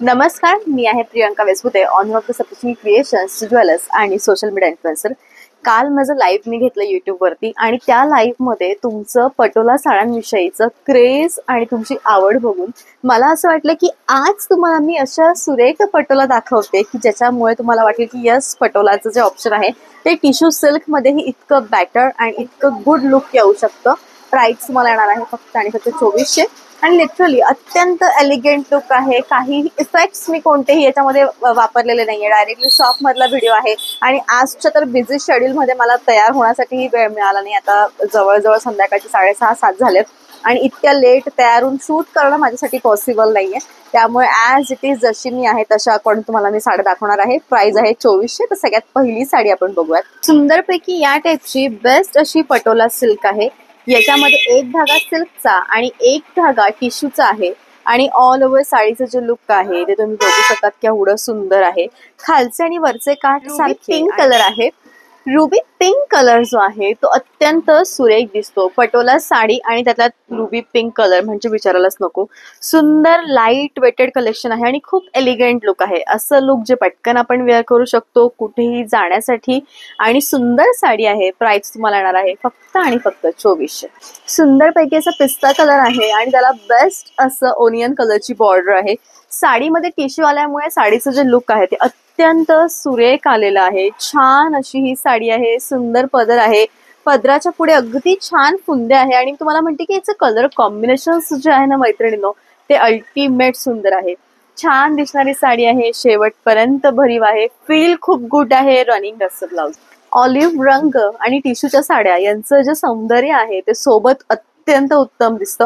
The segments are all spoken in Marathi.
नमस्कार, मी आहे Priyanka Wesapute, owner of the Saptashrungi creations, jewellers आणि सोशल मीडिया इन्फ्लुएन्सर. काल माझं लाईव्ह मी घेतलं यूट्यूबवरती आणि त्या लाईव्हमध्ये तुमचं पटोला साड्यांविषयीचं क्रेज आणि तुमची आवड बघून मला असं वाटलं की आज तुम्हाला मी अशा सुरेख पटोला दाखवते की ज्याच्यामुळे तुम्हाला वाटेल की यस, पटोलाचं जे ऑप्शन आहे ते टिश्यू सिल्कमध्येही इतकं बॅटर आणि इतकं गुड लुक येऊ शकतं. प्राइस तुम्हाला येणार आहे फक्त आणि फक्त 2400 आणि लिटरली अत्यंत एलिगंट लुक आहे. काही इफेक्ट्स मी कोणतेही याच्यामध्ये वापरलेले नाहीये. डायरेक्टली शॉप मधला व्हिडिओ आहे आणि आजच्या तर बिझी शेड्यूल मध्ये मला तयार होण्यासाठीही वेळ मिळाला नाही. आता जवळजवळ संध्याकाळचे 6:30-7 झालेत आणि इतक्या लेट तयार होऊन शूट करणं माझ्यासाठी पॉसिबल नाहीये. त्यामुळे ॲज इट इज जशी मी आहे तशा अकॉर्डिंग तुम्हाला मी साडी दाखवणार आहे. प्राइस आहे 2400. तर सगळ्यात पहिली साडी आपण बघूयात. सुंदरपैकी या टाईपची बेस्ट अशी पटोला सिल्क आहे. याच्यामध्ये एक धागा सिल्कचा आणि एक धागा टिश्यूचा आहे आणि ऑल ओव्हर साडीचं जे लुक आहे ते तुम्ही बघू शकतात केवढं सुंदर आहे. खालचे आणि वरचे काठ सारखे पिंक कलर आहे. रुबी पिंक कलर जो आहे तो अत्यंत सुरेख दिसतो. पटोला साडी आणि त्यातला रुबी पिंक कलर म्हणजे विचारायलाच नको. सुंदर लाईट वेटेड कलेक्शन आहे आणि खूप एलिगंट लुक आहे. असं लुक जे पटकन आपण वेअर करू शकतो कुठेही जाण्यासाठी आणि सुंदर साडी आहे. प्राइस तुम्हाला येणार आहे फक्त आणि फक्त 2400. सुंदरपैकी असा पिस्ता कलर आहे आणि त्याला बेस्ट असं ओनियन कलरची बॉर्डर आहे. साडीमध्ये टिश्यू आल्यामुळे साडीचं जे लुक आहे ते अत्यंत सुरेख आलेलं आहे. छान अशी ही साडी आहे. सुंदर पदर आहे. पदराच्या पुढे अगदी छान फुंदे आहे आणि तुम्हाला म्हणते की याचं कलर कॉम्बिनेशन जे आहे ना मैत्रिणींनो ते अल्टिमेट सुंदर आहे. छान दिसणारी साडी आहे. शेवटपर्यंत भरीव आहे. फील खूप गुड आहे. रनिंग असं ब्लाउज. ऑलिव्ह रंग आणि टिश्यूच्या साड्या यांचं जे सौंदर्य आहे ते सोबत अत्यंत उत्तम दिसतं.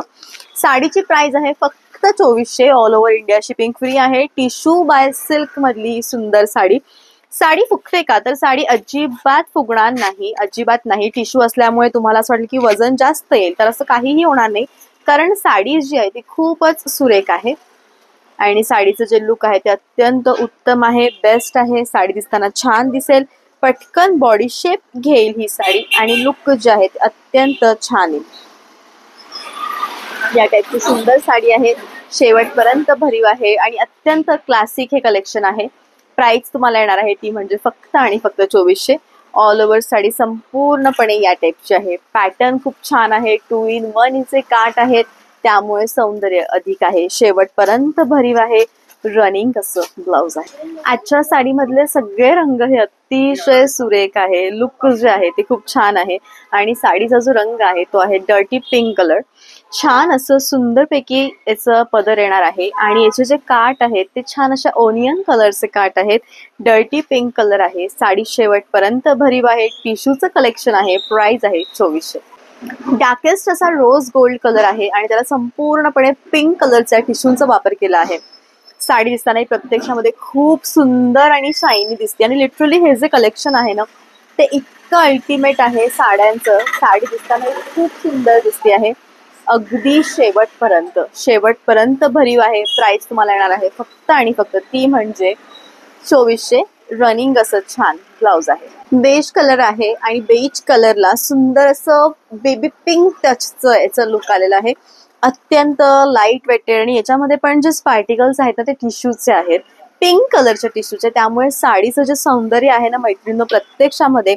साडीची प्राइस आहे फक्त 2400. All over India shipping free आहे. टिश्यू बाय सिल्क मधली सुंदर साडी. साडी फुगते का? तर साडी अजिबात फुगणार नाही, अजिबात नाही. टिश्यू असल्यामुळे तुम्हाला असं वाटेल की वजन जास्त येईल, तर असं काहीही होणार नाही. कारण साडी जी आहे ती खूपच सुरेख आहे आणि साडीचं जे लुक आहे ते अत्यंत उत्तम आहे, बेस्ट आहे. साडी दिसताना छान दिसेल, पटकन बॉडी शेप घेईल ही साडी आणि लुक जे आहे ते अत्यंत छान येईल. या टाईपची सुंदर साडी आहे. शेवटपर्यंत भरीव आहे आणि अत्यंत क्लासिक हे कलेक्शन आहे. प्राइस तुम्हाला येणार आहे ती म्हणजे फक्त आणि फक्त 2400. ऑल ओव्हर साडी संपूर्णपणे या टाईपची आहे. पॅटर्न खूप छान आहे. 2 in 1 चे काठ आहेत त्यामुळे सौंदर्य अधिक आहे. शेवटपर्यंत भरीव आहे. रनिंग असं ब्लाउज आहे. आजच्या साडीमधले सगळे रंग हे अतिशय सुरेख आहे. लुक जे आहे ते खूप छान आहे आणि साडीचा जो रंग आहे तो आहे डर्टी पिंक कलर. छान असं सुंदरपैकी याचं पदर येणार आहे आणि याचे जे काठ आहेत ते छान अशा ओनियन कलरचे काठ आहेत. डर्टी पिंक कलर आहे. साडी शेवटपर्यंत भरीव आहे. टिश्यूचं कलेक्शन आहे. प्राइस आहे 2400. डार्केस्ट असा रोज गोल्ड कलर आहे आणि त्याला संपूर्णपणे पिंक कलरच्या टिश्यूचा वापर केला आहे. साडी दिसताना प्रत्यक्षामध्ये खूप सुंदर आणि शायनी दिसते आणि लिटरली हे जे कलेक्शन आहे ना ते इतकं अल्टिमेट आहे साड्यांचं. साडी दिसताना खूप सुंदर दिसते आहे. अगदी शेवटपर्यंत भरीव आहे. प्राइस तुम्हाला येणार आहे फक्त आणि फक्त ती म्हणजे 2400. रनिंग असं छान ब्लाउज आहे. बेज कलर आहे आणि बेज कलरला सुंदर असं बेबी पिंक टचचं याचं लुक आलेलं आहे. अत्यंत लाईट वेटेड आणि याच्यामध्ये पण जे स्पार्टिकल्स आहेत ना ते टिश्यूचे आहेत. पिंक कलरच्या टिश्यूचे. त्यामुळे साडीचं जे सौंदर्य आहे ना मैत्रिणींनो प्रत्यक्षामध्ये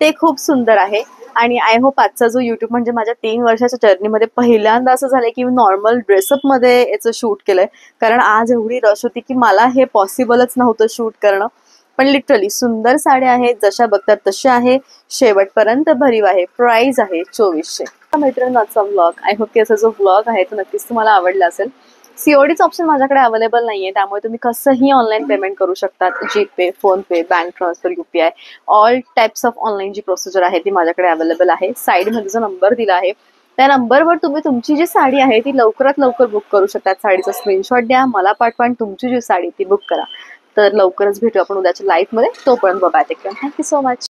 ते खूप सुंदर आहे आणि आय होप आजचा जो यूट्यूब म्हणजे माझ्या 3 वर्षाच्या जर्नीमध्ये पहिल्यांदा असं झालंय की मी नॉर्मल ड्रेसअपमध्ये याचं शूट केलंय. कारण आज एवढी रश होती की मला हे पॉसिबलच नव्हतं शूट करणं. पण लिटरली सुंदर साड्या आहेत. जशा बघतात तशा आहे. शेवटपर्यंत भरीव आहे. प्राइस आहे 2400. मैत्रिणींनो आजचा व्लॉग आय होप की असा जो व्लॉग आहे तो नक्कीच तुम्हाला आवडला असेल. सीओडीचं ऑप्शन माझ्याकडे अवेलेबल नाहीये त्यामुळे तुम्ही कसंही ऑनलाईन पेमेंट करू शकतात. GPay, PhonePe, bank transfer, UPI all types of online जी प्रोसिजर आहे ती माझ्याकडे अवेलेबल आहे. साईडमध्ये जो नंबर दिला आहे त्या नंबरवर तुम्ही तुमची जी साडी आहे ती लवकरात लवकर बुक करू शकतात. साडीचा स्क्रीनशॉट द्या, मला पाठवा आणि तुमची जी साडी ती बुक करा. तर लवकरच भेटू आपण उद्याच्या लाईव्हमध्ये. तोपर्यंत बाय. Thank you so much.